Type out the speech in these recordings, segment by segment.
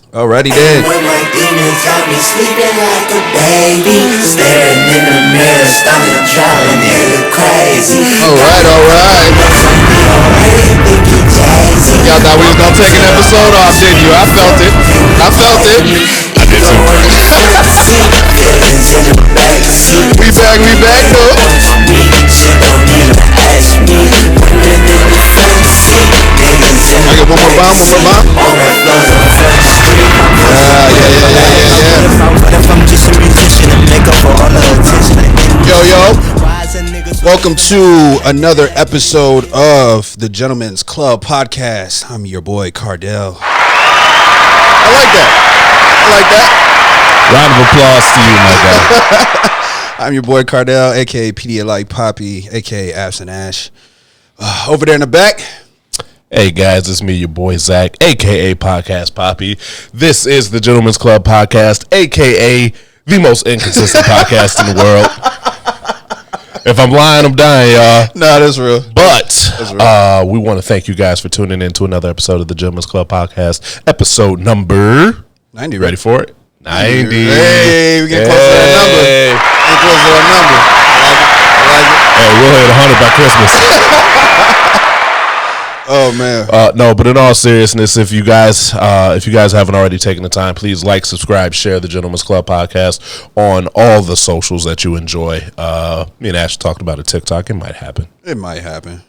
Already did. When my demons got me sleeping like a baby, staring in the mirror, stomach driving nigga crazy. Alright. Y'all thought we was gonna take an episode off, didn't you? I felt it. I did too. We back though. I got one more bomb. Yo. Welcome to another episode of the Gentlemen's Club Podcast. I'm your boy, Cardell. I like that. Round of applause to you, my guy. I'm your boy, Cardell, a.k.a. PD Like Poppy, a.k.a. Absent Ash. Over there in the back. Hey, guys, it's me, your boy, Zach, a.k.a. Podcast Poppy. This is the Gentlemen's Club Podcast, a.k.a. the most inconsistent podcast in the world. If I'm lying, I'm dying, y'all. Nah, that's real. But we want to thank you guys for tuning in to another episode of the Gentlemen's Club Podcast, episode number 90. Ready for it? 90. Hey, we get close to that number. Hey, we'll hit 100 by Christmas. Oh man. No, but in all seriousness, if you guys haven't already taken the time, please like, subscribe, share the Gentlemen's Club Podcast on all the socials that you enjoy. Me and Ash talked about a TikTok. It might happen.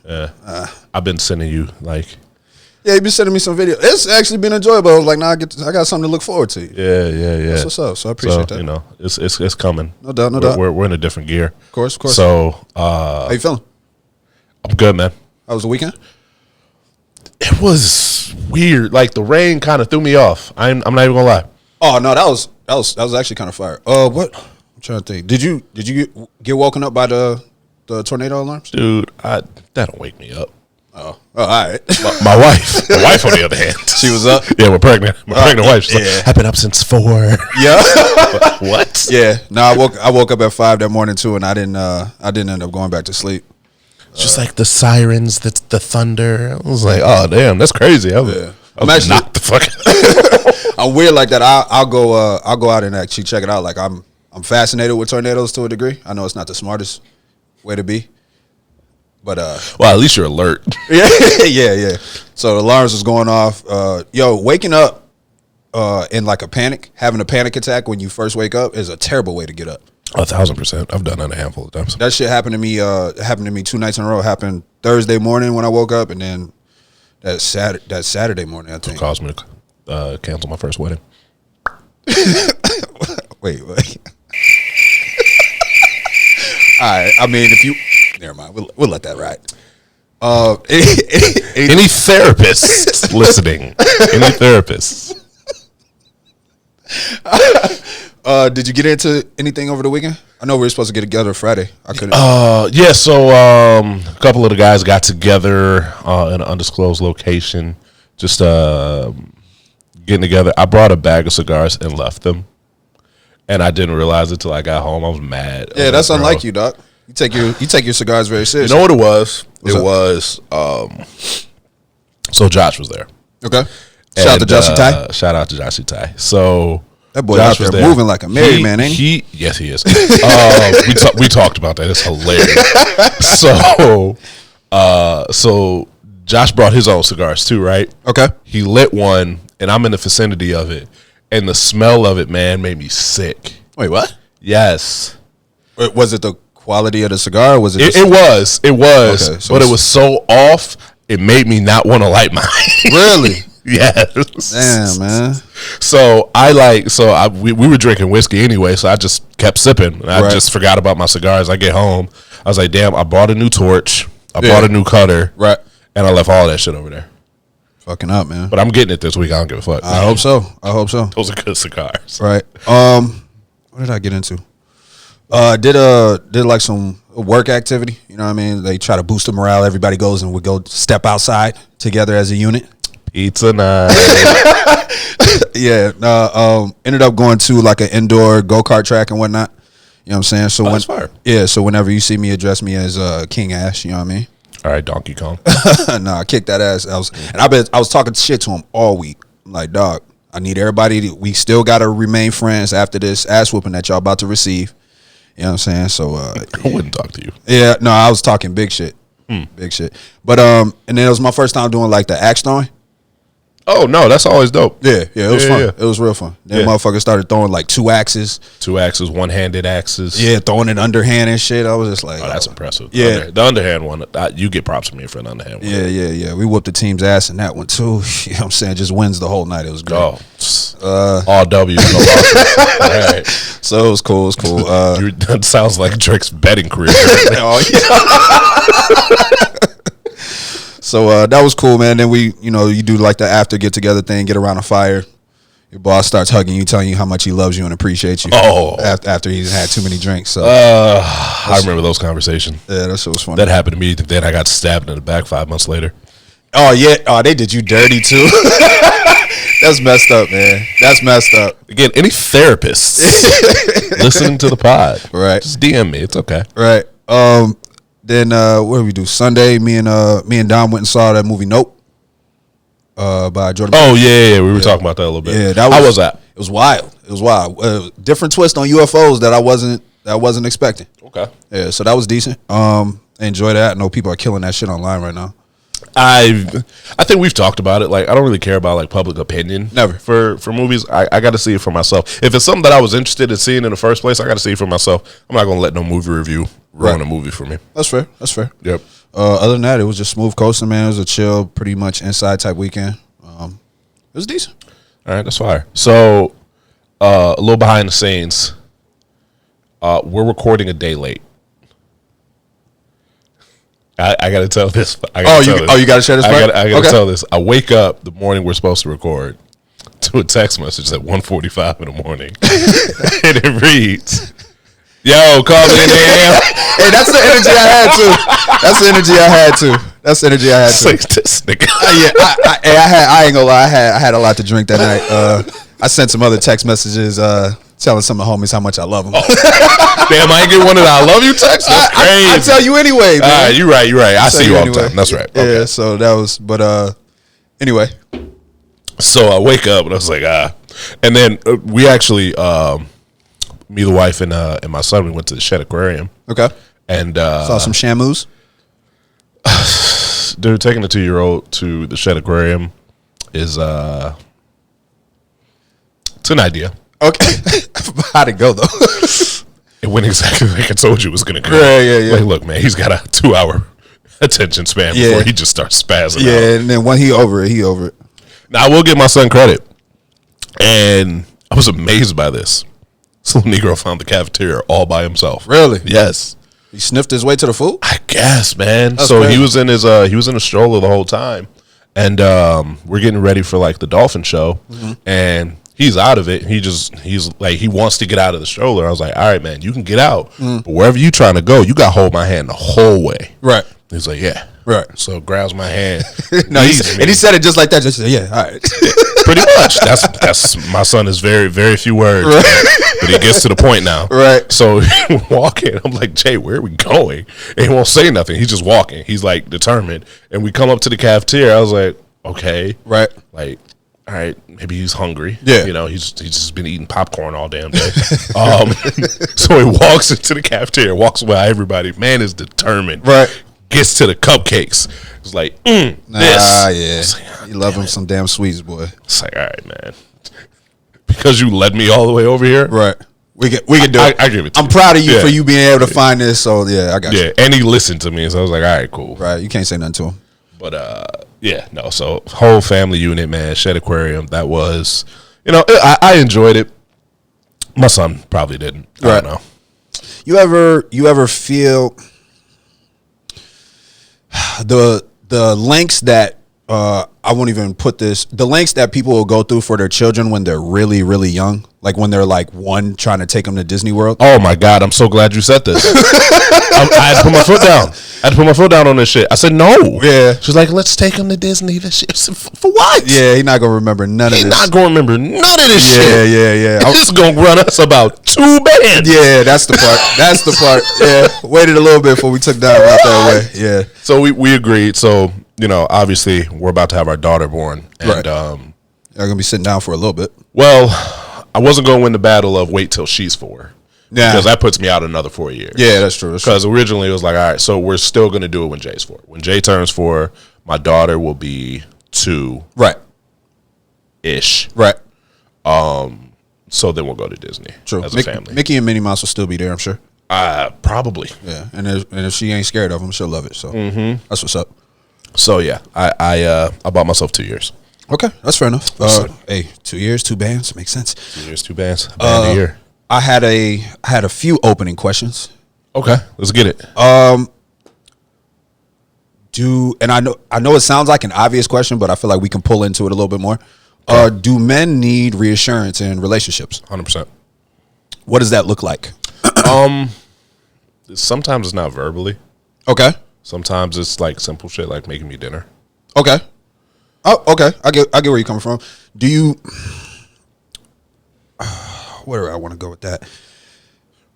Yeah. I've been sending you Yeah, you've been sending me some video. It's actually been enjoyable. I was like, I got something to look forward to. Yeah. That's what's up. So I appreciate that. You know, it's coming. No doubt. We're in a different gear. Of course. So how you feeling? I'm good, man. How was the weekend? It was weird. Like the rain kind of threw me off. I'm not even gonna lie. Oh no, that was actually kind of fire. What? I'm trying to think. Did you get woken up by the tornado alarms? Dude, that don't wake me up. Oh, all right. My wife on the other hand, she was up. Yeah, we're pregnant. My pregnant wife. She's like, I've been up since 4. Yeah. What? Yeah. No, I woke up at 5 that morning too, and I didn't end up going back to sleep. Just like the sirens, the thunder. I was like, oh damn, that's crazy. I'm actually knocked the fuck. I'm weird like that. I'll go out and actually check it out. Like I'm fascinated with tornadoes to a degree. I know it's not the smartest way to be, but well, at least you're alert. Yeah. So the alarms was going off. Waking up in like a panic, having a panic attack when you first wake up is a terrible way to get up. 1,000%. I've done that a handful of times. That shit happened to me. Happened to me 2 nights in a row. It happened Thursday morning when I woke up, and then that Saturday morning. I think it caused me to cancel my first wedding. Wait. All right. I mean, if you never mind, we'll let that ride. Any therapists listening? Any therapists? Did you get into anything over the weekend? I know we were supposed to get together Friday. I couldn't. Yeah. So a couple of the guys got together in an undisclosed location, just getting together. I brought a bag of cigars and left them, and I didn't realize it till I got home. I was mad. Yeah, that's unlike you, Doc. You take your cigars very seriously. You know what it was? So Josh was there. Okay. Shout out to Joshy Ty. Shout out to Joshy Ty. So that boy Josh out there moving like a married man, ain't he? Yes, he is. We talked about that. It's hilarious. So Josh brought his own cigars too, right? Okay. He lit one, and I'm in the vicinity of it, and the smell of it, man, made me sick. Wait, what? Yes. Was it the quality of the cigar? Or was it? It was. Okay, so but it was so off. It made me not want to light mine. Really? Yes. Damn, man. So we were drinking whiskey anyway, so I just kept sipping. And I just forgot about my cigars. I get home, I was like, damn, I bought a new torch. I bought a new cutter. Right. And I left all that shit over there. Fucking up, man. But I'm getting it this week. I don't give a fuck. I hope so. Those are good cigars. Right. What did I get into? Did like some work activity. You know what I mean? They try to boost the morale. Everybody goes and we go step outside together as a unit. Pizza night. Yeah. Ended up going to like an indoor go-kart track and whatnot. You know what I'm saying? So that's fire. Yeah. So whenever you see me, address me as King Ash. You know what I mean? All right, Donkey Kong. Nah, I kicked that ass. I was talking shit to him all week. I'm like, dog, I need everybody. We still got to remain friends after this ass whooping that y'all about to receive. You know what I'm saying? So I wouldn't talk to you. Yeah, no, I was talking big shit. Big shit. But and then it was my first time doing like the axe throwing. Oh no, that's always dope. Yeah, it was fun. It was real fun. Then motherfuckers started throwing like 2 axes. 2 axes, one-handed axes. Yeah, throwing it underhand and shit. I was just like, oh, that's impressive. Yeah, the underhand one, you get props from me for an underhand one. Yeah. We whooped the team's ass in that one too. You know what I'm saying? Just wins the whole night. It was great. All W's, no losses. All right. So it was cool. It was cool. That sounds like Drake's betting career. Oh, yeah. So that was cool, man. Then you do like the after get together thing, get around a fire. Your boss starts hugging you, telling you how much he loves you and appreciates you. Oh, after he's had too many drinks. So I remember those conversations. Yeah, that shit was funny. That happened to me. Then I got stabbed in the back 5 months later. Oh yeah. Oh, they did you dirty too. That's messed up, man. That's messed up. Again, any therapists listening to the pod, right? Just DM me. It's okay. Right. Then what did we do? Sunday, me and Dom went and saw that movie Nope. By Jordan. Oh yeah. We were talking about that a little bit. Yeah, that was. How was that? It was wild. It was wild. Different twist on UFOs that I wasn't expecting. Okay. Yeah, so that was decent. Enjoy that. I know people are killing that shit online right now. I think we've talked about it. Like, I don't really care about like public opinion. Never. For movies. I got to see it for myself. If it's something that I was interested in seeing in the first place, I got to see it for myself. I'm not gonna let no movie review ruin a movie for me. That's fair. That's fair. Yep. Other than that, it was just smooth coasting, man. It was a chill, pretty much inside type weekend. It was decent. All right, that's fire. So, a little behind the scenes. We're recording a day late. I got to tell this. You got to share this part? I got to tell this. I wake up the morning we're supposed to record to a text message at 1:45 in the morning. And it reads, yo, call me in there. Hey, that's the energy I had too. That's the energy I had too. Like this nigga. I ain't gonna lie. I had a lot to drink that night. I sent some other text messages telling some of the homies how much I love them. Damn, I ain't get one of the I love you texts. That's crazy. I tell you anyway, man. You're right. I see you all the time. That's right. Okay. Yeah, so that was, but anyway. So I wake up and I was like, and then we actually, me, the wife, and my son, we went to the Shed Aquarium. Okay. And saw some shamus. Dude, taking a 2-year-old to the Shed Aquarium is it's an idea. Okay. How'd it go though? It went exactly like I told you it was gonna go. Yeah. Like, look, man, he's got a 2-hour attention span before he just starts spazzing out. Yeah, and then when he over it. Now, I will give my son credit. And I was amazed by this. This little Negro found the cafeteria all by himself. Really? Yes. He sniffed his way to the food? I guess, man. That's so crazy. he was in a stroller the whole time. And we're getting ready for like the dolphin show. Mm-hmm. And he's out of it. He's like, he wants to get out of the stroller. I was like, all right, man, you can get out. But wherever you trying to go, you got to hold my hand the whole way. Right. He's like, yeah. Right. So grabs my hand. No, he said it just like that. Just yeah, all right. Pretty much. That's my son is very, very few words. Right. But he gets to the point now. Right. So walking, I'm like, Jay, where are we going? And he won't say nothing. He's just walking. He's like determined. And we come up to the cafeteria. I was like, okay. Right. Like, all right, maybe he's hungry. Yeah. You know, he's just been eating popcorn all damn day. So he walks into the cafeteria, walks by everybody. Man is determined. Right. Gets to the cupcakes. It's like, yeah. Like, You love him some damn sweets, boy. It's like, all right, man. Because you led me all the way over here. Right. We can do it. I give it to you. I'm proud of you for you being able to find this. So yeah, I got you. Yeah, and he listened to me, so I was like, all right, cool. Right. You can't say nothing to him. But yeah, no. So whole family unit, man. Shed Aquarium. That was, I enjoyed it. My son probably didn't. I don't know. You ever feel the lengths that I won't even put this, the lengths that people will go through for their children when they're really, really young, like when they're like 1 trying to take them to Disney World? Oh my God, I'm so glad you said this. I had to put my foot down. I had to put my foot down on this shit. I said no. Yeah. She's like, let's take him to Disney. This shit. For what? Yeah, he's not gonna remember none of this. He's not gonna remember none of this shit. Yeah. This is gonna run us about 2 bands. Yeah, that's the part. Yeah, waited a little bit before we took that out that way. Yeah. So we agreed. So obviously we're about to have our daughter born, and right. Y'all gonna be sitting down for a little bit. Well, I wasn't going to win the battle of wait till she's 4. Yeah. Because that puts me out another 4 years. Yeah, that's true. Because originally it was like, all right, so we're still going to do it when Jay's 4. When Jay turns 4, my daughter will be 2-ish. Right. So then we'll go to Disney True. as a family. Mickey and Minnie Mouse will still be there, I'm sure. Probably. Yeah, and if she ain't scared of them, she'll love it. So that's what's up. So yeah, I bought myself 2 years. Okay, that's fair enough. Hey, 2 years, 2 bands, makes sense. 2 years, 2 bands, a band a year. I had a few opening questions. Okay, let's get it. And I know it sounds like an obvious question, but I feel like we can pull into it a little bit more. Do men need reassurance in relationships? 100%. What does that look like? Sometimes it's not verbally. Okay. Sometimes it's like simple shit like making me dinner. Okay. Oh, okay. I get where you're coming from. Do you? Where do I want to go with that?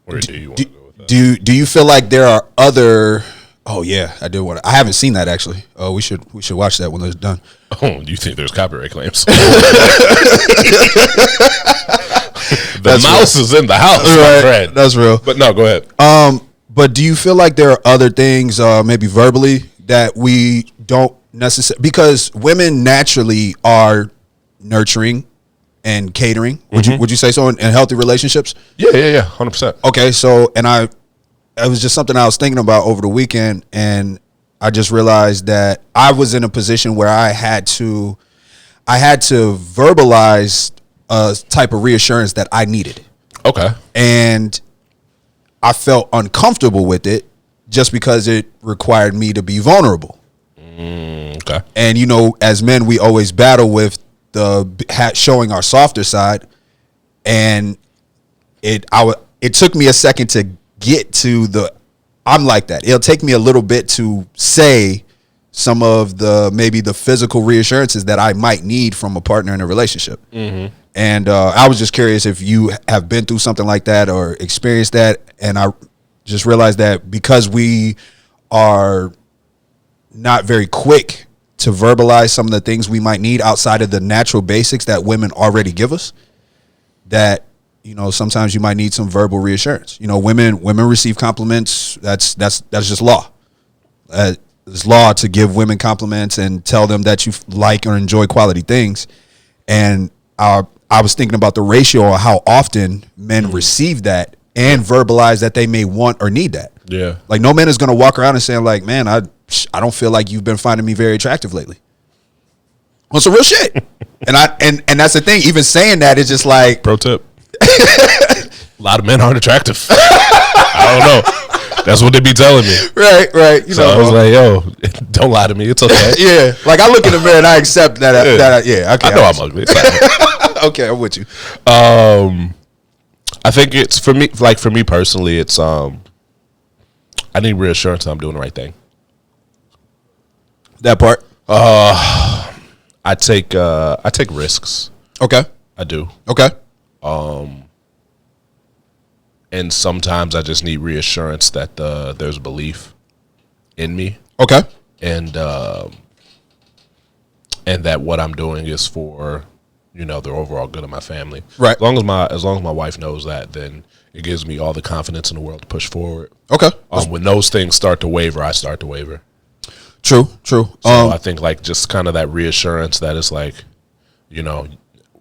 Where do you want to go with that? Do you feel like there are other? Oh yeah, I do want to. I haven't seen that actually. We should watch that when it's done. Oh, you think there's copyright claims? That's mouse real. is in the house, my friend. That's real. But no, go ahead. But do you feel like there are other things, maybe verbally, that we don't necessarily, because women naturally are nurturing and catering? Would you say so in healthy relationships? Yeah, 100%. Okay, so it was just something I was thinking about over the weekend, and I just realized that I was in a position where I had to verbalize a type of reassurance that I needed. Okay. And I felt uncomfortable with it just because it required me to be vulnerable. Okay. And, you know, as men, we always battle with showing our softer side. And it took me a second to get to I'm like that. It'll take me a little bit to say some of maybe the physical reassurances that I might need from a partner in a relationship. Mm-hmm. And I was just curious if you have been through something like that or experienced that. And I just realized that because we are not very quick to verbalize some of the things we might need outside of the natural basics that women already give us, that, you know, sometimes you might need some verbal reassurance. You know, women receive compliments. That's just law. It's law to give women compliments and tell them that you like or enjoy quality things. And I was thinking about the ratio of how often men receive that and verbalize that they may want or need that. Yeah. Like, no man is going to walk around and saying like, man, I don't feel like you've been finding me very attractive lately. Well, some real shit. and that's the thing. Even saying that is just like, Pro tip. A lot of men aren't attractive. I don't know. That's what they be telling me. Right. You So know, I was like, yo, don't lie to me. It's okay. yeah. Like, I look in the mirror and I accept that. Okay. I know I'm ugly. It's fine. Okay, I'm with you. I think it's for me personally, it's I need reassurance that I'm doing the right thing. That part. I take risks. Okay. I do. Okay. And sometimes I just need reassurance that there's belief in me. Okay. And that what I'm doing is for, you know, the overall good of my family. Right. As long as my wife knows that, then it gives me all the confidence in the world to push forward. Okay. When those things start to waver, I start to waver. True. So I think like just kind of that reassurance that it's like, you know,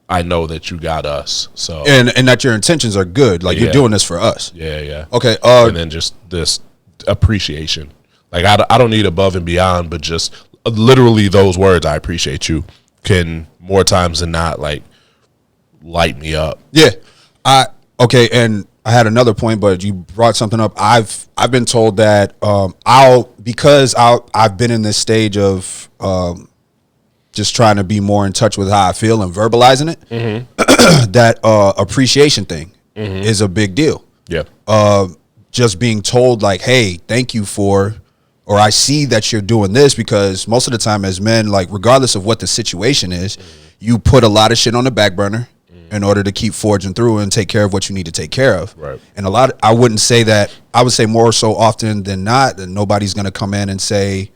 I know that you got us. So and that your intentions are good. Like, you're doing this for us. Yeah. Okay. And then just this appreciation. Like I don't need above and beyond, but just literally those words, I appreciate you, can more times than not like light me up. Yeah. Okay, and I had another point, but you brought something up. I've been told that I've been in this stage of just trying to be more in touch with how I feel and verbalizing it. Mm-hmm. That appreciation thing is a big deal. Yeah. Just being told like, hey, thank you for, or I see that you're doing this, because most of the time as men, like, regardless of what the situation is, you put a lot of shit on the back burner in order to keep forging through and take care of what you need to take care of. Right. And I wouldn't say that, I would say more so often than not that nobody's going to come in and say,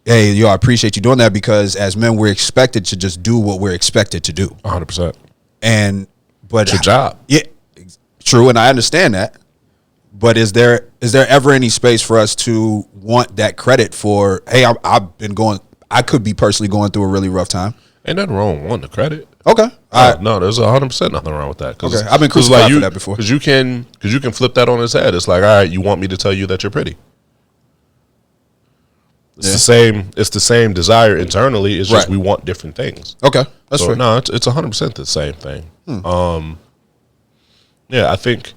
hey, yo, I appreciate you doing that, because as men, we're expected to just do what we're expected to do. 100%. But It's your job. Yeah, true, and I understand that. But is there ever any space for us to want that credit for, hey, I could be personally going through a really rough time. Ain't nothing wrong with wanting the credit. Okay. No, there's 100% nothing wrong with that. Okay, I've been crucified for that before. Because you can flip that on its head. It's like, all right, you want me to tell you that you're pretty. It's the same desire internally. It's just we want different things. Okay, that's fair. No, it's 100% the same thing. Yeah, I think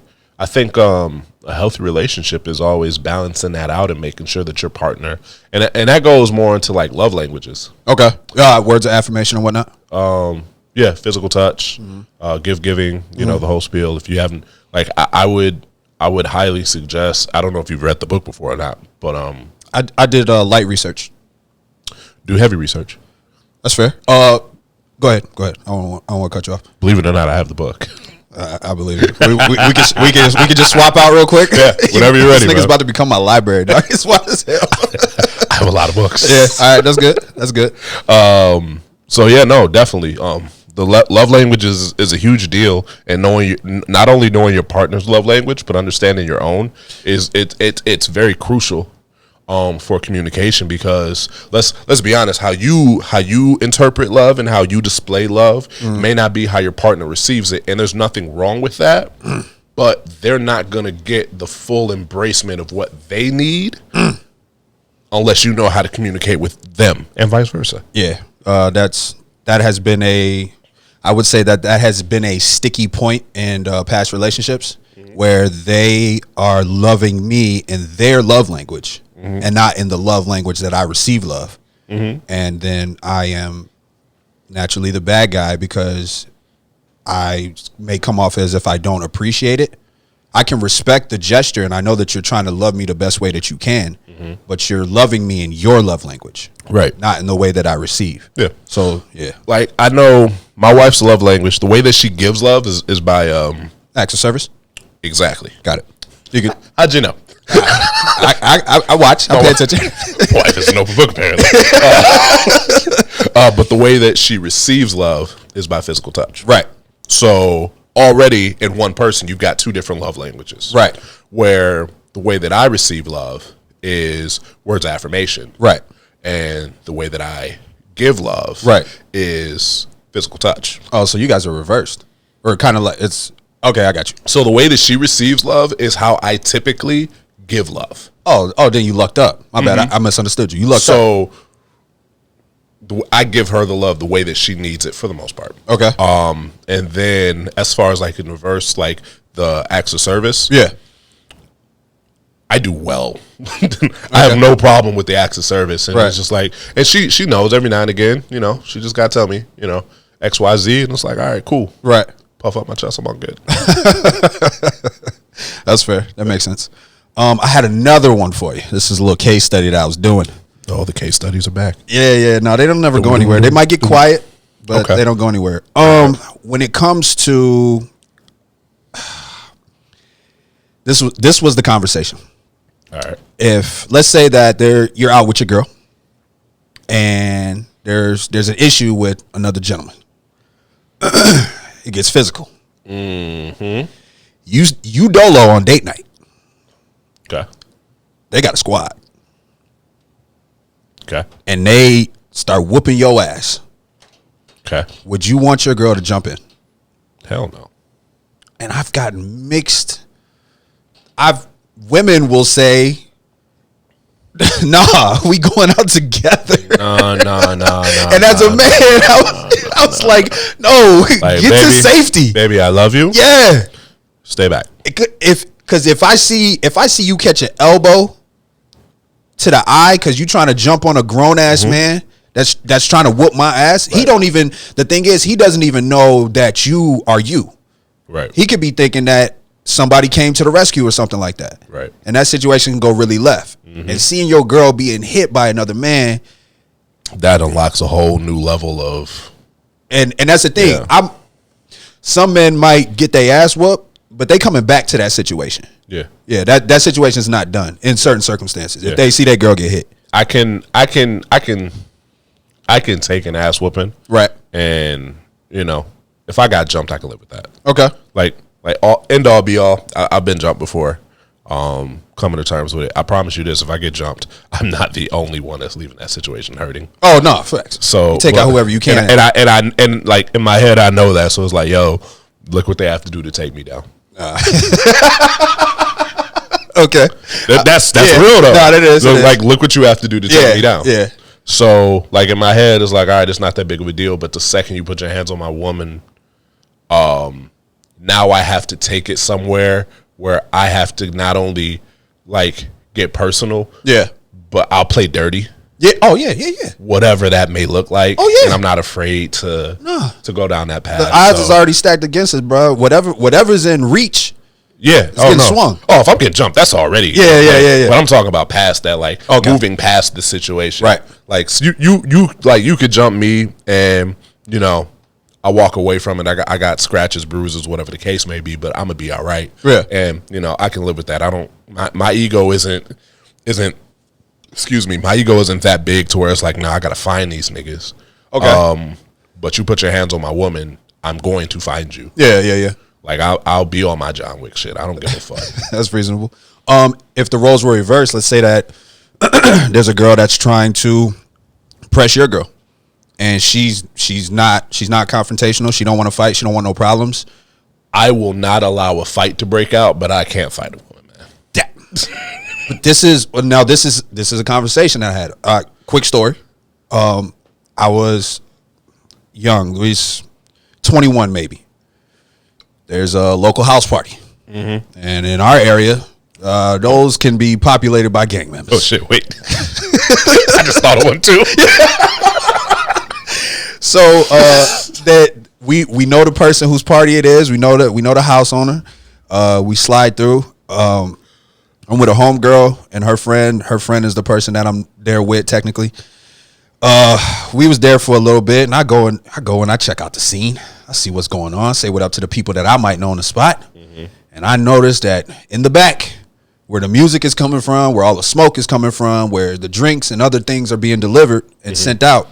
a healthy relationship is always balancing that out and making sure that your partner, and that goes more into like love languages. Okay, words of affirmation and whatnot. Yeah, physical touch, giving, the whole spiel. If you haven't, like, I would highly suggest. I don't know if you've read the book before or not, but I did light research. Do heavy research. That's fair. Go ahead. I don't want to cut you off. Believe it or not, I have the book. I believe it. We can just swap out real quick. Yeah, whenever you're ready. This nigga's bro. about to become my library, dog. It's wild as hell. I have a lot of books. Yeah. All right. That's good. That's good. So yeah, no, definitely. The love language is a huge deal, and not only knowing your partner's love language, but understanding your own it's very crucial for communication, because let's be honest, how you interpret love and how you display love may not be how your partner receives it, and there's nothing wrong with that, but they're not gonna get the full embracement of what they need unless you know how to communicate with them, and vice versa. Yeah. That has been I would say that has been a sticky point in past relationships, where they are loving me in their love language and not in the love language that I receive love. And then I am naturally the bad guy, because I may come off as if I don't appreciate it. I can respect the gesture, and I know that you're trying to love me the best way that you can, but you're loving me in your love language, Right. not in the way that I receive. Yeah. So yeah, Like, I know my wife's love language, the way that she gives love is by acts of service. exactly. Got it. You could. How'd you know? I watch. I pay attention. Wife is an open book, apparently. But the way that she receives love is by physical touch. Right. So already in one person, you've got two different love languages. Right. Where the way that I receive love is words of affirmation. Right. And the way that I give love Right. is physical touch. Oh, so you guys are reversed, or kind of like it's okay. I got you. So the way that she receives love is how I typically give love. Oh, then you lucked up. My bad. I misunderstood you. You lucked up. So I give her the love the way that she needs it for the most part. Okay. And then as far as like in reverse, like the acts of service, Yeah. I do well. I have no problem with the acts of service, and Right. it's just like, and she knows every now and again, she just got to tell me, XYZ, and it's like, all right, cool. Right. Puff up my chest, I'm all good. That's fair. That makes sense. I had another one for you. This is a little case study that I was doing. Oh, the case studies are back. Yeah. No, they don't never go anywhere. They might get quiet, but Okay. they don't go anywhere. When it comes to this was the conversation. All right. If let's say that you're out with your girl, and there's an issue with another gentleman, it gets physical. You dolo on date night. Okay. They got a squad, Okay. and they start whooping your ass. Okay. Would you want your girl to jump in? Hell no. And I've gotten mixed. Women will say, "Nah, we going out together." No. And as a man, I was like, "No, Like, get to safety, Baby, I love you. yeah." Stay back. Because if I see you catch an elbow to the eye because you trying to jump on a grown ass man that's trying to whoop my ass, he don't even. The thing is, he doesn't even know that you are you. Right. He could be thinking that somebody came to the rescue or something like that. Right. And that situation can go really left. And seeing your girl being hit by another man, That unlocks a whole new level of. and that's the thing. Yeah. Some men might get their ass whooped, but they coming back to that situation. Yeah. Yeah, that situation is not done in certain circumstances. Yeah. If they see that girl get hit, I can take an ass whooping, Right. and you know, if I got jumped, I can live with that. Okay. Like all end all be all. I've been jumped before. Coming to terms with it. I promise you this: if I get jumped, I'm not the only one that's leaving that situation hurting. Oh no, facts. So You take out whoever you can. and like in my head, I know that. So it's like, yo, look what they have to do to take me down. Okay. That's Yeah. real though. No, it is, Look, it is. Like, look what you have to do to take me down. Yeah. So, like in my head, it's like, all right, it's not that big of a deal. But the second you put your hands on my woman, now I have to take it somewhere where I have to not only like get personal, Yeah. but I'll play dirty, Yeah. Oh yeah. whatever that may look like. Oh, yeah. And I'm not afraid to go down that path. The odds So, is already stacked against us, bro. Whatever's in reach. yeah. getting swung. Oh, if I'm getting jumped, that's already Yeah. But I'm talking about past that, like moving past the situation, Right. Like so you could jump me, and you know, I walk away from it. I got scratches, bruises, whatever the case may be, but I'm gonna be all right. Yeah. And you know, I can live with that. I don't. My ego isn't. Excuse me. My ego isn't that big to where it's like, nah, I gotta find these niggas. Okay. But you put your hands on my woman, I'm going to find you. Yeah. Like I'll be on my John Wick shit. I don't give a fuck. That's reasonable. If the roles were reversed, let's say that there's a girl that's trying to press your girl, and she's not confrontational. She don't want to fight. She don't want no problems. I will not allow a fight to break out, but I can't fight a woman, man. But this is a conversation I had. Quick story. I was young. We was 21 maybe. There's a local house party, and in our area, those can be populated by gang members. Oh shit! Wait, I just thought of one too. So that we know the person whose party it is. We know the house owner. We slide through. I'm with a homegirl and her friend. Her friend is the person that I'm there with technically. We was there for a little bit, and I go and I check out the scene. I see what's going on. Say what up to the people that I might know on the spot, and I noticed that in the back, where the music is coming from, where all the smoke is coming from, where the drinks and other things are being delivered and sent out,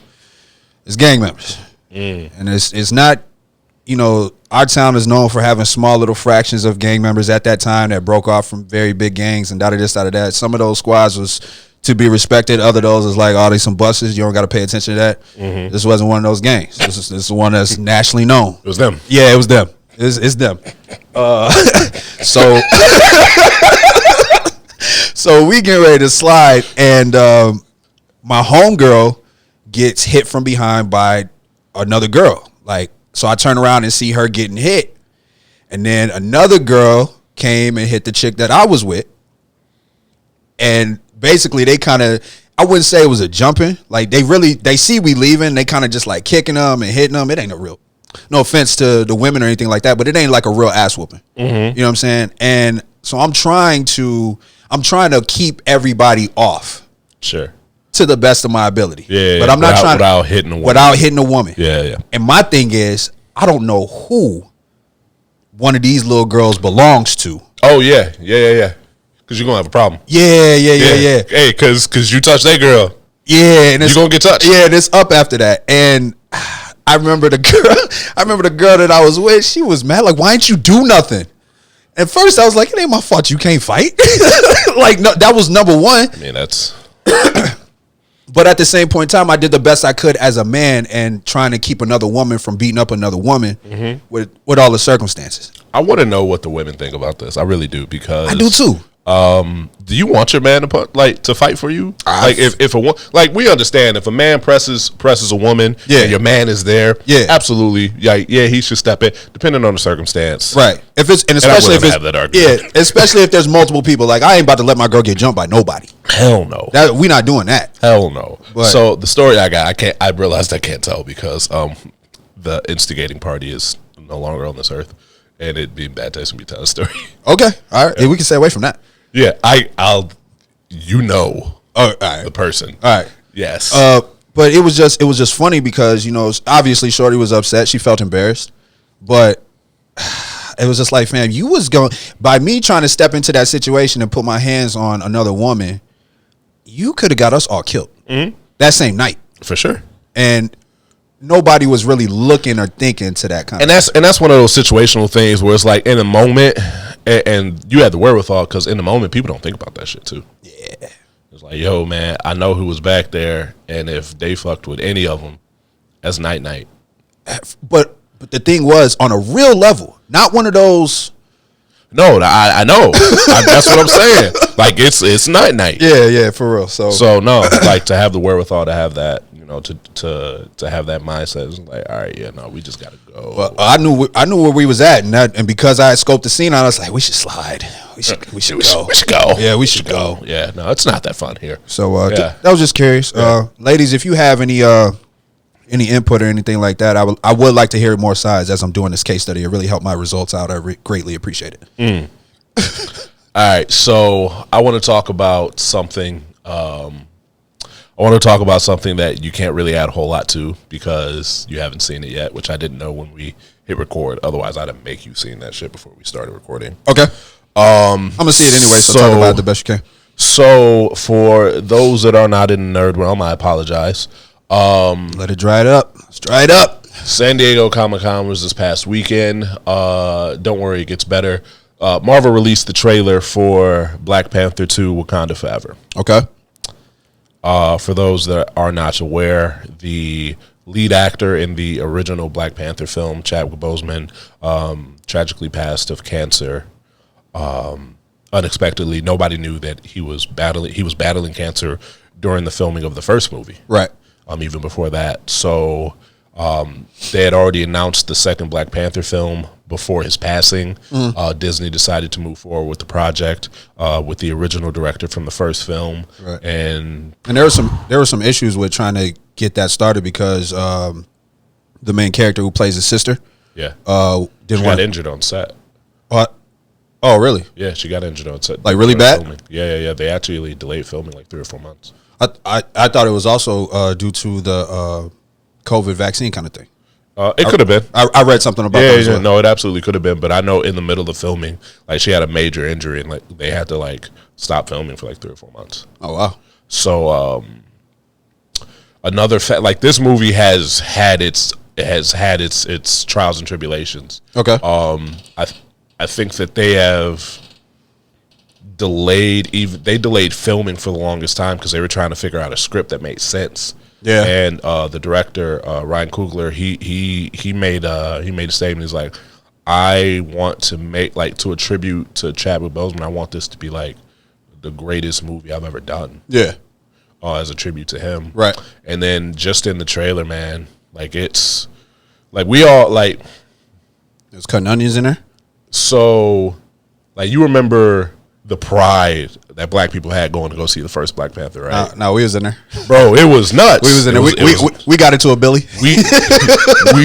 is gang members, and it's not. You know, our town is known for having small little fractions of gang members at that time that broke off from very big gangs and this, that. Some of those squads was to be respected. Other those is like, oh, there's some buses. You don't got to pay attention to that. This wasn't one of those gangs. This is the one that's nationally known. It was them. Yeah, it was them. It's them. So so we get ready to slide, and my homegirl gets hit from behind by another girl. Like, so I turn around and see her getting hit, and then another girl came and hit the chick that I was with, and basically they kind of, I wouldn't say it was a jumping. Like they see we leaving, they kind of just like kicking them and hitting them. It ain't a real, no offense to the women or anything like that, but it ain't like a real ass whooping. You know what I'm saying? And so I'm trying to keep everybody off. Sure. To the best of my ability. Yeah, but I'm not trying without hitting a woman. Without hitting a woman. Yeah. And my thing is, I don't know who one of these little girls belongs to. Oh yeah. Because you're gonna have a problem. Yeah. Hey, because you touched that girl. Yeah, and You gonna get touched. Yeah, and it's up after that. And I remember the girl that I was with. She was mad. Like, why didn't you do nothing? At first, I was like, it ain't my fault. You can't fight. Like, no, that was number one. I mean, that's. But at the same point in time, I did the best I could as a man and trying to keep another woman from beating up another woman with all the circumstances. I want to know what the women think about this. I really do, because I do too. Do you want your man to fight for you? Like if we understand if a man presses a woman, Yeah. and your man is there, Yeah. absolutely, yeah, he should step in, depending on the circumstance, Right. If it's, and especially if it's, have that argument. yeah, especially if there's multiple people. Like, I ain't about to let my girl get jumped by nobody. Hell no, We not doing that. hell no. But- So the story I got, I realized I can't tell because the instigating party is no longer on this earth, and it'd be bad taste for me to tell a story. Okay. All right. Yeah, we can stay away from that. Yeah, I'll All right. the person. All right. Yes. But it was just funny because, you know, obviously Shorty was upset. She felt embarrassed, but it was just like, fam, you was going, by me trying to step into that situation and put my hands on another woman, you could have got us all killed that same night For sure. and nobody was really looking or thinking to that kind And that's one of those situational things where it's like in the moment, and you had the wherewithal because in the moment people don't think about that shit too. Yeah. It's like, yo, man, I know who was back there, and if they fucked with any of them, that's night. But the thing was, on a real level, not one of those. No, I know. That's what I'm saying. Like it's night. Yeah, for real. So no, like to have the wherewithal to have that, to have that mindset is like, all right, yeah, no, we just gotta go. Well, I knew where we was at, and because I had scoped the scene out, I was like, we should slide. We should go. We should go. Yeah, we should go. Yeah, no, it's not that fun here. So Yeah. that was just curious. Ladies, if you have any input or anything like that, I would like to hear more sides as I'm doing this case study. It really helped my results out. I greatly appreciate it. All right, so I want to talk about something. I want to talk about something that you can't really add a whole lot to because you haven't seen it yet, which I didn't know when we hit record. Otherwise, I'd have make you seen that shit before we started recording. Okay. I'm gonna see it anyway, so talk about it the best you can. So, for those that are not in the nerd realm, I apologize. Let it dry it up. Let's dry it up. San Diego Comic-Con was this past weekend. Don't worry, it gets better. Marvel released the trailer for Black Panther 2 Wakanda Forever. Okay. For those that are not aware, the lead actor in the original Black Panther film, Chadwick Boseman, tragically passed of cancer. Unexpectedly, nobody knew that he was battling cancer during the filming of the first movie. Right. Even before that. So they had already announced the second Black Panther film before his passing. Disney decided to move forward with the project with the original director from the first film. Right. And there were some issues with trying to get that started because the main character who plays his sister, yeah, didn't she want got injured on set. Oh, really? Yeah, she got injured on set. Like really bad? Filming. Yeah. They actually delayed filming like 3 or 4 months. I thought it was also due to the COVID vaccine kind of thing. It could have been. I read something about that as well. No, it absolutely could have been. But I know in the middle of filming, like she had a major injury and like they had to like stop filming for like 3 or 4 months. Oh wow! So another like this movie has had its trials and tribulations. Okay. I think that they have delayed filming for the longest time because they were trying to figure out a script that made sense. Yeah. And the director Ryan Coogler, he made a statement. He's like, I want to make to attribute to Chadwick Boseman. I want this to be like the greatest movie I've ever done. Yeah. As a tribute to him. Right. And then just in the trailer, man, like it's like we all like. There's cutting onions in there. So, like you remember the pride that black people had going to go see the first Black Panther, right? No, we was in there. Bro, it was nuts. We was in there. We got into a Billy. We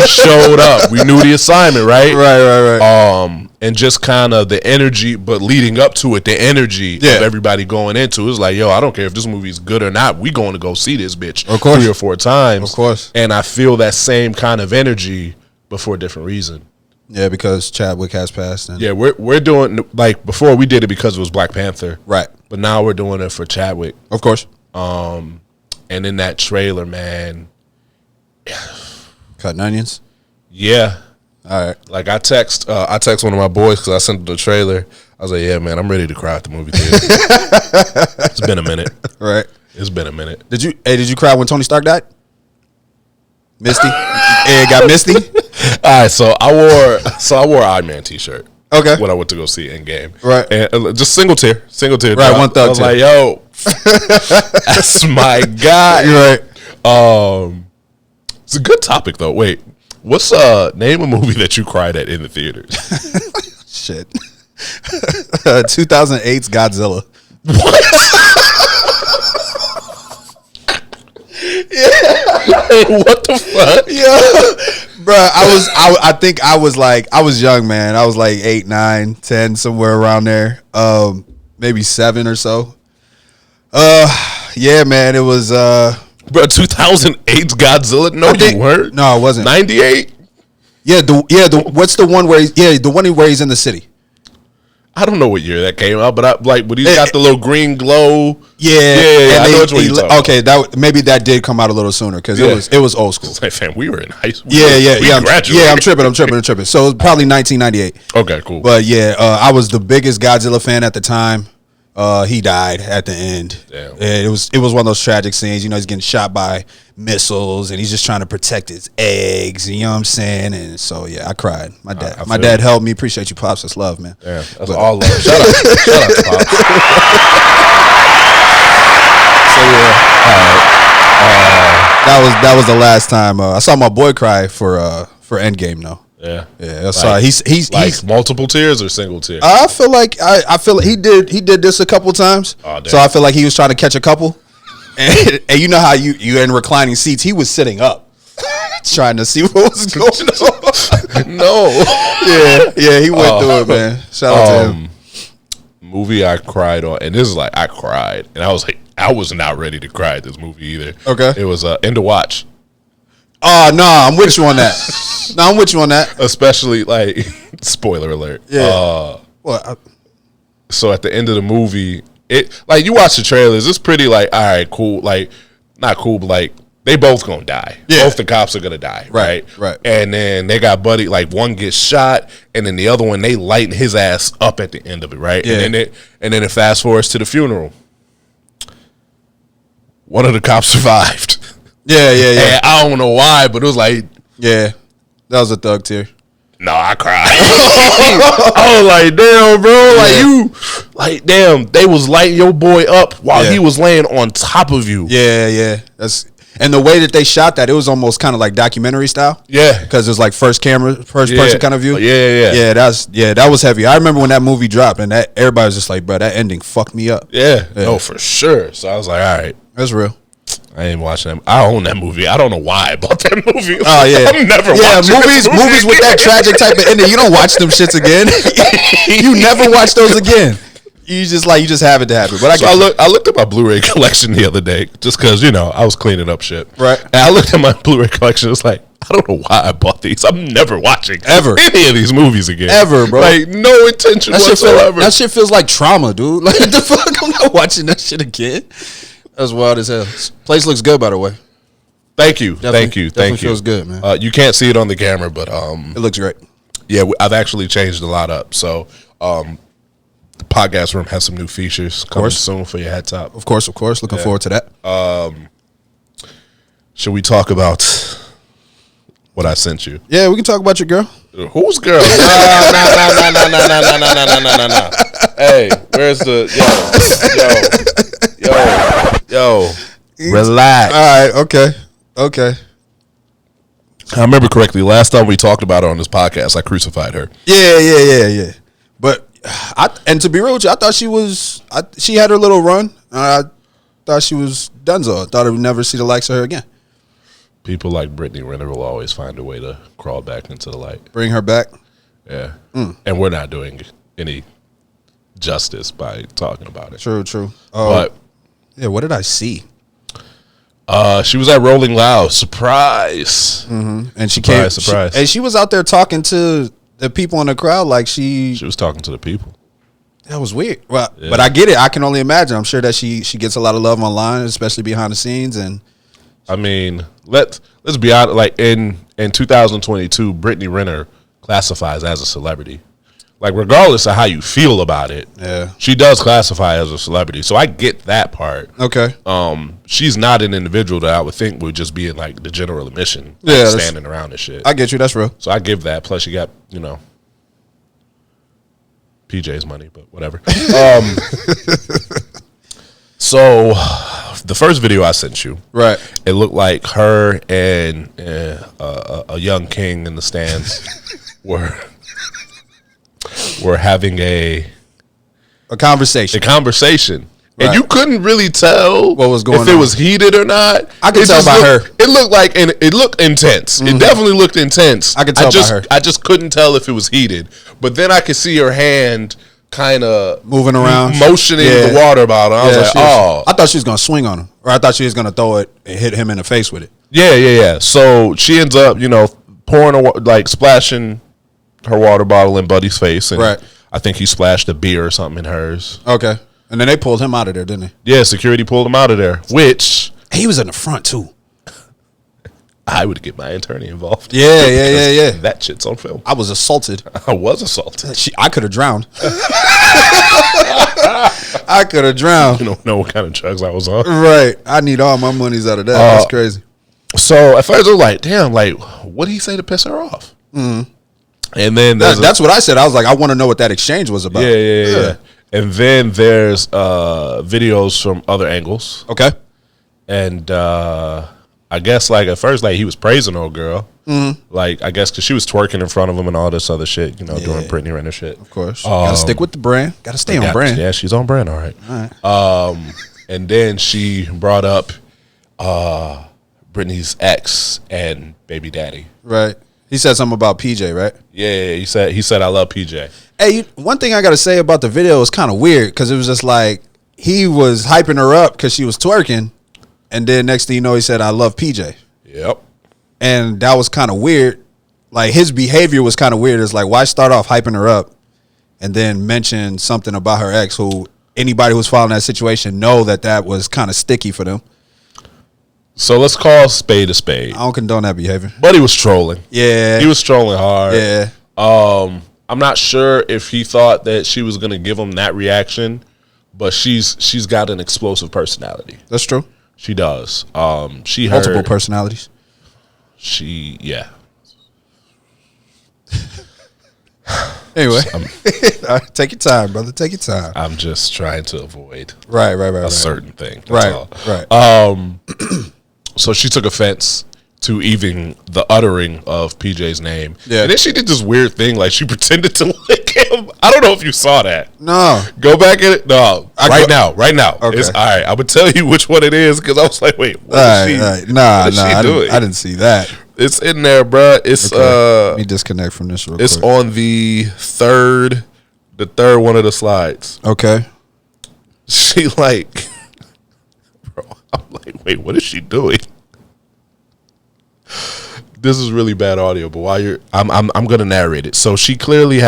showed up. We knew the assignment, right? Right. And just kind of the energy, but leading up to it, the energy of everybody going into it was like, yo, I don't care if this movie's good or not. We going to go see this bitch of course. 3 or 4 times. Of course. And I feel that same kind of energy, but for a different reason. Yeah, because Chadwick has passed. And yeah, we're doing like before we did it because it was Black Panther, right? But now we're doing it for Chadwick, of course. And in that trailer, man, cutting onions. Yeah, all right. Like I text one of my boys because I sent him the trailer. I was like, yeah, man, I'm ready to cry at the movie theater. It's been a minute, right? It's been a minute. Did you cry when Tony Stark died? Misty, it got misty. All right, so I wore an Iron Man t-shirt. Okay. When I went to go see Endgame. Right. And just single tear. Right, one thug. I was like, yo, that's my guy. You're right. It's a good topic though. Wait, what's name a movie that you cried at in the theaters? Shit. 2008's Godzilla. What? Yeah. What the fuck? Yeah. Bro, I think I was young, man. I was like 8, 9, 10, somewhere around there. Maybe 7 or so. Yeah, man, it was bro, 2008's Godzilla? No, you weren't. No, it wasn't. 98? Yeah, what's the one where the one where he's in the city? I don't know what year that came out, but when he's got the little green glow. Yeah. I know what you're talking about. Okay, maybe that did come out a little sooner because it was old school. It's like, fam, we were in high school. Yeah. Graduated. I'm tripping. So it was probably 1998. Okay, cool. But yeah, I was the biggest Godzilla fan at the time. He died at the end. Damn. It was one of those tragic scenes. You know, he's getting shot by missiles, and he's just trying to protect his eggs. You know what I'm saying? And so yeah, I cried. My dad helped me. Appreciate you, pops. That's love, man. Yeah, that's all love. Shut up, Pop. So yeah, that was the last time I saw my boy cry for Endgame though. Yeah. That's he's multiple tears or single tear. I feel like he did this a couple times. Oh, damn. So I feel like he was trying to catch a couple. And you know how you're in reclining seats. He was sitting up, trying to see what was going on. No. Yeah, he went through it, man. Shout out to him. Movie I cried on, and this is like I cried, and I was like, I was not ready to cry at this movie either. Okay. It was End of Watch. Oh no, I'm with you on that. Especially like spoiler alert. Yeah. So at the end of the movie, it like you watch the trailers, it's pretty like all right, cool, like not cool, but like they both gonna die. Yeah. Both the cops are gonna die. Right. And then they got buddy, like one gets shot, and then the other one they lighten his ass up at the end of it, right? Yeah. And then it fast forwards to the funeral. One of the cops survived. Yeah. And I don't know why, but it was like, Yeah. That was a thug tear. no, I cried. I was like, damn, bro. Like you damn, they was lighting your boy up while he was laying on top of you. Yeah. And the way that they shot that, it was almost kind of like documentary style. Yeah. Because it was like first person kind of view. Yeah. That was heavy. I remember when that movie dropped and that everybody was just like, bro, that ending fucked me up. Yeah. No, for sure. So I was like, all right. That's real. I ain't watching that. I own that movie. I don't know why I bought that movie. Oh yeah, I'm never watching movies with that tragic type of ending. You don't watch them shits again. You never watch those again. You just have it to happen. But I looked at my Blu-ray collection the other day just because I was cleaning up shit. Right. And I looked at my Blu-ray collection. It's like I don't know why I bought these. I'm never watching ever any of these movies again. Ever, bro. Like no intention whatsoever. That shit feels like trauma, dude. Like what the fuck? I'm not watching that shit again. That's wild as hell. Place looks good, by the way. Thank you. Thank you. Feels good, man. You can't see it on the camera, but it looks great. Yeah, I've actually changed a lot up. So the podcast room has some new features coming soon for your head top. Of course. Looking forward to that. Should we talk about what I sent you? Yeah, we can talk about your girl. Whose girl? No. Hey, where's the yo? Relax. All right. Okay. I remember correctly. Last time we talked about her on this podcast, I crucified her. Yeah. But and to be real with you, I thought she had her little run. I thought she was donezo. I thought I would never see the likes of her again. People like Brittany Renner will always find a way to crawl back into the light. Bring her back. Yeah. And we're not doing any justice by talking about it. True. But yeah, what did I see? She was at Rolling Loud. Surprise. Mm-hmm. And she came. Surprise. And she was out there talking to the people in the crowd like she was talking to the people. That was weird. Well, yeah. But I get it. I can only imagine. I'm sure that she gets a lot of love online, especially behind the scenes. And I mean, let's be honest. Like in 2022, Brittany Renner classifies as a celebrity. Like regardless of how you feel about it, yeah, she does classify as a celebrity. So I get that part. Okay. She's not an individual that I would think would just be in like the general admission, yeah, like standing around and shit. I get you. That's real. So I give that. Plus, you got PJ's money, but whatever. So the first video I sent you, right? It looked like her and a young king in the stands were having a conversation. Right. And you couldn't really tell what was going on, if it was heated or not. I could tell by her. It looked like, and it looked intense. Mm-hmm. It definitely looked intense. I could tell by her. I just couldn't tell if it was heated. But then I could see her hand kind of moving around, motioning the water bottle. I was like, I thought she was gonna swing on him, or I thought she was gonna throw it and hit him in the face with it. Yeah. So she ends up, pouring splashing her water bottle in Buddy's face, and right. I think he splashed a beer or something in hers. Okay. And then they pulled him out of there, didn't they? Yeah, security pulled him out of there, which He was in the front too. I would get my attorney involved. Yeah. That shit's on film. I was assaulted. I was assaulted. I could have drowned. I could have drowned. You don't know what kind of drugs I was on. Right. I need all my monies out of that. That's crazy. So at first I was like, damn, like, what did he say to piss her off? Mm-hmm. And then That's what I said. I was like, I want to know what that exchange was about. Yeah. And then there's videos from other angles. Okay. And I guess, like, at first, like, he was praising old girl. Mm-hmm. Like, I guess because she was twerking in front of him and all this other shit, you know, doing Brittany Renner shit. Of course. Gotta stick with the brand. Gotta stay on brand. Yeah, she's on brand, all right. And then she brought up Brittany's ex and baby daddy. Right. He said something about PJ, right? Yeah, he said I love PJ. Hey, one thing I got to say about the video is kind of weird because it was just like he was hyping her up because she was twerking, and then next thing you know, he said, I love PJ. Yep. And that was kind of weird. Like, his behavior was kind of weird. It's like, why start off hyping her up and then mention something about her ex, who anybody who's following that situation know that was kind of sticky for them. So let's call spade a spade. I don't condone that behavior. But he was trolling. Yeah. He was trolling hard. Yeah. I'm not sure if he thought that she was going to give him that reaction, but she's got an explosive personality. That's true. She does. She Multiple personalities. Yeah. Anyway, take your time, brother. Take your time. I'm just trying to avoid Right. a certain thing. That's all. Right. So she took offense to even the uttering of PJ's name. Yeah. And then she did this weird thing, like she pretended to lick him. I don't know if you saw that. No. Go back at it. No. Right now. Okay. It's all right. I'm going to tell you which one it is because I was like, wait, what is she, right. Nah, what is she doing? I didn't see that. It's in there, bruh. It's Let me disconnect from this real it's quick. on the third one of the slides. Okay. She like, bro, I'm like, wait, what is she doing? This is really bad audio, but while I'm gonna narrate it. So she clearly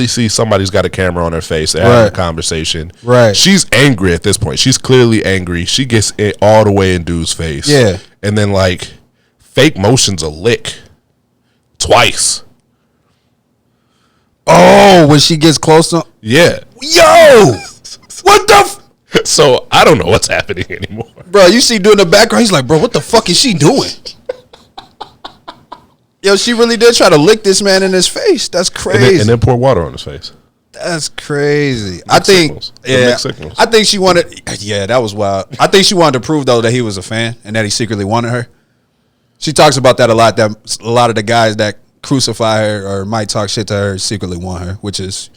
sees somebody's got a camera on her face. They're having a conversation. Right. She's angry at this point. She's clearly angry. She gets it all the way in dude's face. Yeah. And then like fake motions a lick twice. Oh, when she gets close to Yeah. Yo! What the So I don't know what's happening anymore. Bro, you see dude in the background, he's like, bro, what the fuck is she doing? Yo, she really did try to lick this man in his face. That's crazy. And then pour water on his face. That's crazy. Mixed signals. Mixed signals. I think she wanted. Yeah, that was wild. I think she wanted to prove though that he was a fan and that he secretly wanted her. She talks about that a lot. That a lot of the guys that crucify her or might talk shit to her secretly want her, which is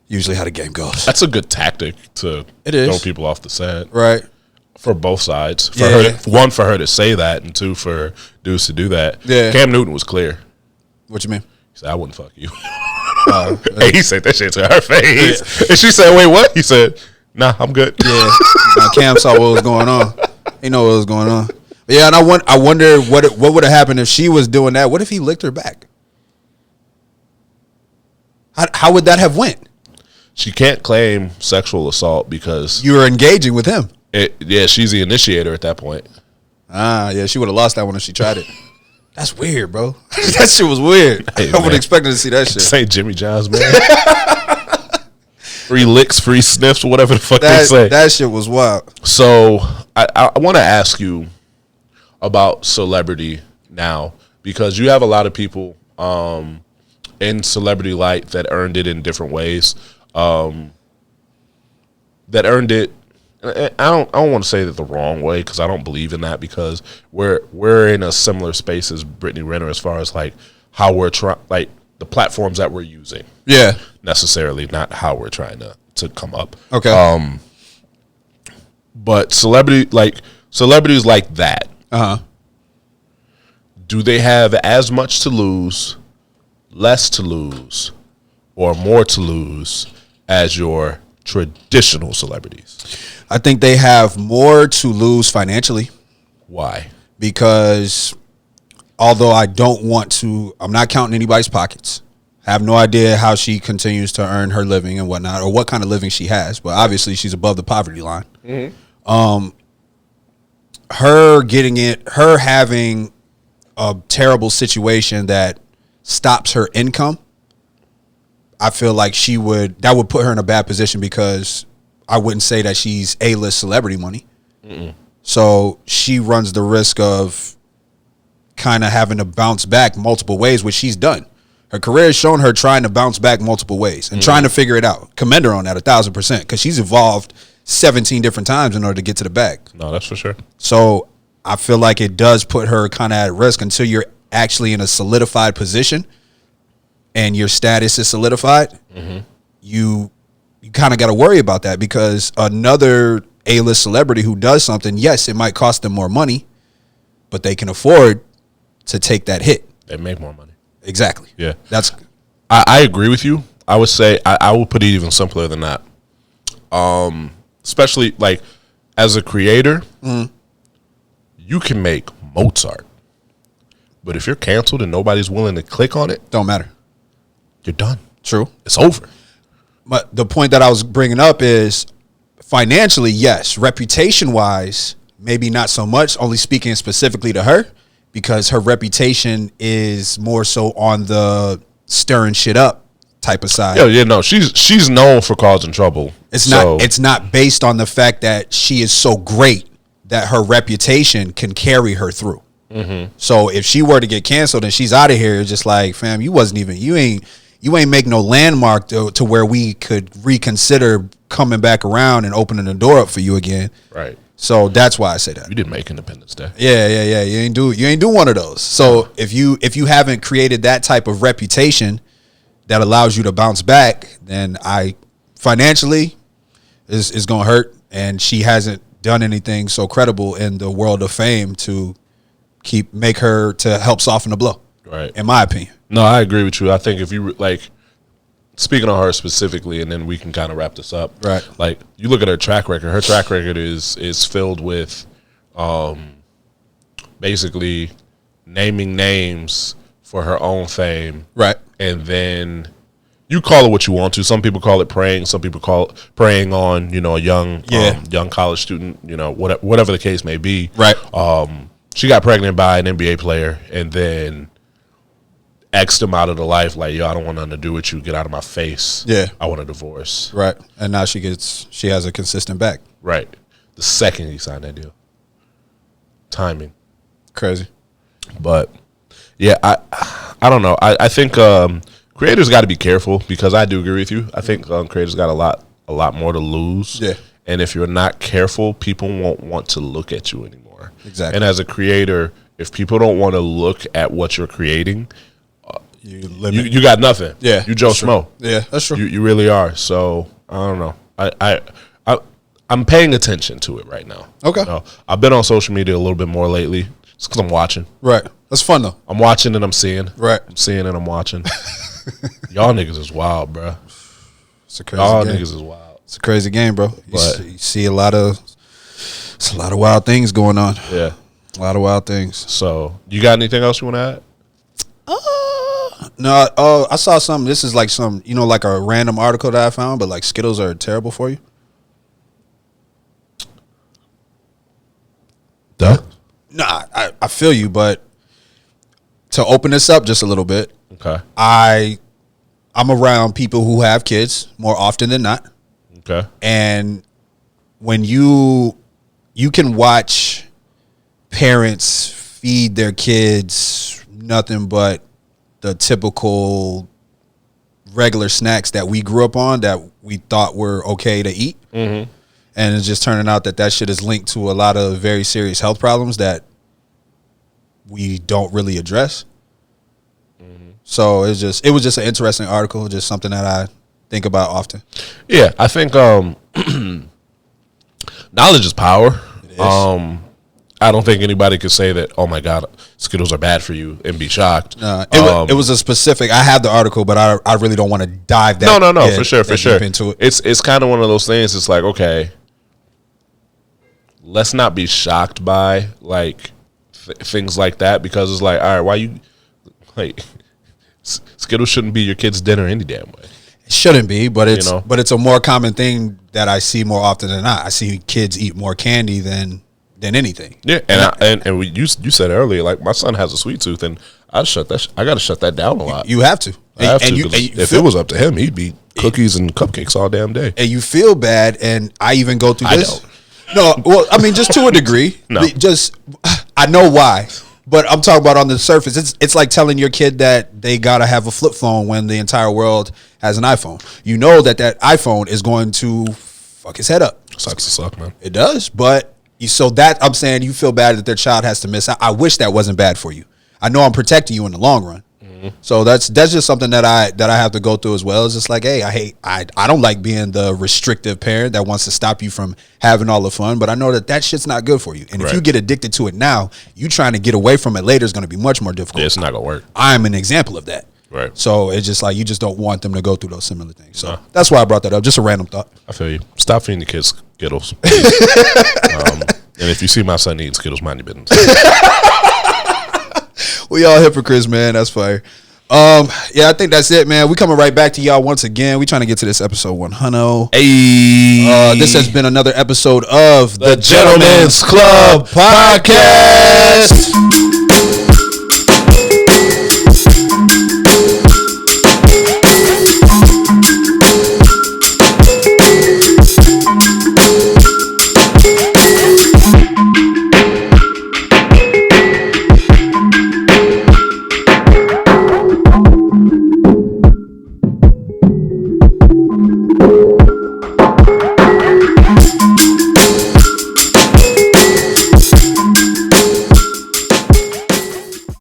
usually how the game goes. That's a good tactic to throw people off the set, Right. For both sides. For Yeah. her, for her to say that, and two, for dudes to do that. Yeah. Cam Newton was clear. What you mean? He said, "I wouldn't fuck you." And he said that shit to her face, and she said, "Wait, what?" He said, "Nah, I'm good." Yeah. Cam saw what was going on. He know what was going on. Yeah, and I wonder what would have happened if she was doing that. What if he licked her back? How would that have went? She can't claim sexual assault because You were engaging with him. she's the initiator at that point. Yeah, she would have lost that one if she tried it. That's weird, bro. That shit was weird. Hey, I would man. expect to see that shit. St. Jimmy John's, man. Free licks, free sniffs, whatever the fuck they say. That shit was wild. So I want to ask you about celebrity now, because you have a lot of people in celebrity light that earned it in different ways. That earned it. I don't want to say that the wrong way, because I don't believe in that, because we're in a similar space as Brittany Renner as far as like how we're trying, like the platforms that we're using. Yeah. Necessarily not how we're trying to come up. Okay. But celebrities like that, do they have as much to lose, less to lose, or more to lose as your traditional celebrities? I think they have more to lose financially, Why? because although I'm not counting anybody's pockets. Have no idea how she continues to earn her living and whatnot, or what kind of living she has. But obviously, she's above the poverty line. Her having a terrible situation that stops her income, I feel like that would put her in a bad position, because I wouldn't say that she's A-list celebrity money. So she runs the risk of kind of having to bounce back multiple ways, which she's done. Her career has shown her trying to bounce back multiple ways and trying to figure it out. Commend her on that 1,000%, because she's evolved 17 different times in order to get to the bag. No, that's for sure. So I feel like it does put her kind of at risk until you're actually in a solidified position and your status is solidified. You kind of got to worry about that, because another A-list celebrity who does something, yes, it might cost them more money, but they can afford to take that hit. They make more money. Exactly. Yeah. I agree with you. I would say I would put it even simpler than that. Especially like as a creator, you can make Mozart. But if you're canceled and nobody's willing to click on it, don't matter. You're done. True. It's over. But the point that I was bringing up is financially, yes. Reputation-wise, maybe not so much, only speaking specifically to her, because her reputation is more so on the stirring shit up type of side. Yeah, no, she's known for causing trouble. It's not based on the fact that she is so great that her reputation can carry her through. So if she were to get canceled and she's out of here, it's just like, fam, you ain't make no landmark to where we could reconsider coming back around and opening the door up for you again. Right. So that's why I say that. You didn't make Independence Day. Yeah. You ain't do one of those. So if you haven't created that type of reputation that allows you to bounce back, then financially is gonna hurt. And she hasn't done anything so credible in the world of fame to make her to help soften the blow. Right. In my opinion. No, I agree with you. I think if you speaking on her specifically, and then we can kind of wrap this up. Right. Like, you look at her track record. Her track record is filled with basically naming names for her own fame. Right. And then you call it what you want to. Some people call it preying. Some people call it preying on, a young college student, whatever the case may be. Right. She got pregnant by an NBA player and then X'd him out of the life, like, yo, I don't want nothing to do with you. Get out of my face. Yeah. I want a divorce. Right. And now she has a consistent back. Right. The second he signed that deal. Timing. Crazy. But yeah, I don't know. I think creators got to be careful, because I do agree with you. I think creators got a lot more to lose. Yeah. And if you're not careful, people won't want to look at you anymore. Exactly. And as a creator, if people don't want to look at what you're creating, you got nothing. Yeah, you Joe Schmo. Yeah, that's true. You really are. So I don't know. I'm paying attention to it right now. Okay. I've been on social media a little bit more lately. It's because I'm watching. Right. That's fun though. I'm watching and I'm seeing. Right. I'm seeing and I'm watching. Y'all niggas is wild, bro. It's a crazy game. Y'all niggas is wild. It's a crazy game, bro. You see a lot of wild things going on. Yeah. A lot of wild things. So, you got anything else you want to add? No, I saw something. This is like like a random article that I found, but like Skittles are terrible for you. Duh. Nah, I feel you, but to open this up just a little bit, Okay. I'm around people who have kids more often than not. Okay. And when you can watch parents feed their kids nothing but the typical regular snacks that we grew up on that we thought were okay to eat. Mm-hmm. And it's just turning out that shit is linked to a lot of very serious health problems that we don't really address. Mm-hmm. So it was just an interesting article, just something that I think about often. Yeah, I think knowledge is power. It is. I don't think anybody could say that, oh my God, Skittles are bad for you, and be shocked. It was a specific. I have the article, but I really don't want to dive that. No, for sure. Deep into it. It's kind of one of those things. It's like, okay, let's not be shocked by like things like that, because it's like, all right, why you like Skittles shouldn't be your kid's dinner any damn way. It shouldn't be, but it's You know? but it's a more common thing that I see more often than not. I see kids eat more candy than anything. Yeah, and you said earlier, like my son has a sweet tooth, and I got to shut that down a lot. You have to. I have to, 'cause you if it was up to him, he'd be cookies and cupcakes all damn day. and you feel bad, and I even go through I this. don't. No, well, I mean, just to a degree. No. Just I know why, but I'm talking about on the surface. It's like telling your kid that they gotta have a flip phone when the entire world has an iPhone. You know that iPhone is going to fuck his head up. Sucks to suck, man. It does, but so that I'm saying you feel bad that their child has to miss out. I wish that wasn't bad for you. I know I'm protecting you in the long run. So that's just something that I have to go through as well. It's just like, hey, I don't like being the restrictive parent that wants to stop you from having all the fun, but I know that shit's not good for you. And if you get addicted to it now, you trying to get away from it later is going to be much more difficult. Yeah, it's not gonna work. I'm an example of that. Right. So it's just like you just don't want them to go through those similar things. So that's why I brought that up. Just a random thought. I feel you. Stop feeding the kids Skittles. And if you see my son eating Skittles, mind your business. We all hypocrites, man. That's fire. Yeah, I think that's it, man. We coming right back to y'all once again. We trying to get to this episode 100. Hey, This has been another episode of the Gentleman's Club Podcast.